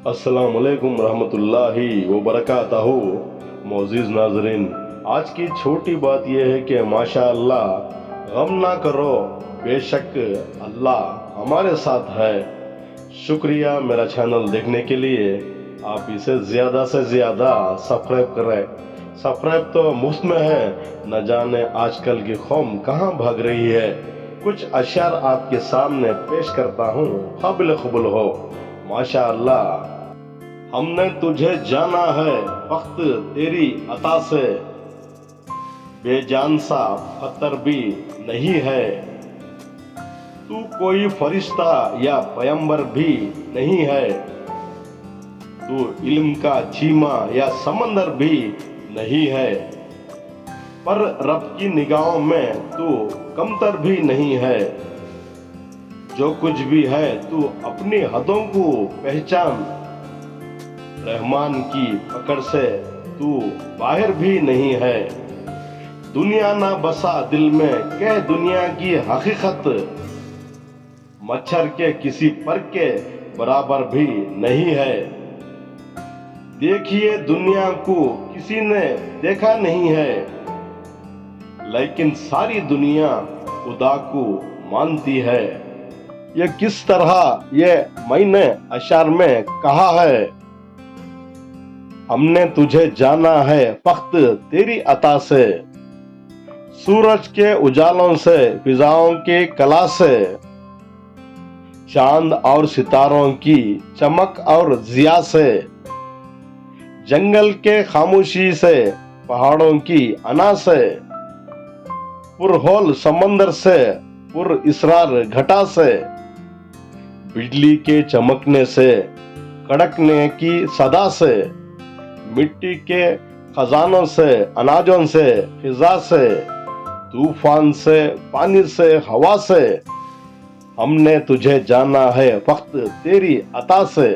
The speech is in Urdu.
السلام علیکم رحمۃ اللہ وبرکاتہ۔ معزز ناظرین، آج کی چھوٹی بات یہ ہے کہ ماشاء اللہ غم نہ کرو، بے شک اللہ ہمارے ساتھ ہے۔ شکریہ میرا چینل دیکھنے کے لیے۔ آپ اسے زیادہ سے زیادہ سبسکرائب کریں۔ سبسکرائب تو مفت میں ہے، نہ جانے آج کل کی قوم کہاں بھاگ رہی ہے۔ کچھ اشعار آپ کے سامنے پیش کرتا ہوں، قابل قبول ہو۔ ماشاء اللہ، ہم نے تجھے جانا ہے وقت تیری عطا سے، بے جان سا پتھر بھی نہیں ہے، تو کوئی فرشتہ یا پیغمبر بھی نہیں ہے، تو علم کا چیما یا سمندر بھی نہیں ہے، پر رب کی نگاہوں میں تو کمتر بھی نہیں ہے۔ جو کچھ بھی ہے تو اپنی حدوں کو پہچان، رحمان کی پکڑ سے تو باہر بھی نہیں ہے۔ دنیا نہ بسا دل میں کہ دنیا کی حقیقت، مچھر کے کسی پر کے برابر بھی نہیں ہے۔ دیکھیے دنیا کو کسی نے دیکھا نہیں ہے، لیکن ساری دنیا خدا کو مانتی ہے۔ یہ کس طرح یہ میں نے اشعار میں کہا ہے، ہم نے تجھے جانا ہے فقط تیری عطا سے، سورج کے اجالوں سے، فضاؤں کے کلا سے، چاند اور ستاروں کی چمک اور ضیاء سے، جنگل کے خاموشی سے، پہاڑوں کی انا سے، پرہول سمندر سے، پر اسرار گھٹا سے، بجلی کے چمکنے سے، کڑکنے کی صدا سے، مٹی کے خزانوں سے، اناجوں سے، فضا سے، طوفان سے، پانی سے، ہوا سے، ہم نے تجھے جانا ہے فقط تیری عطا سے۔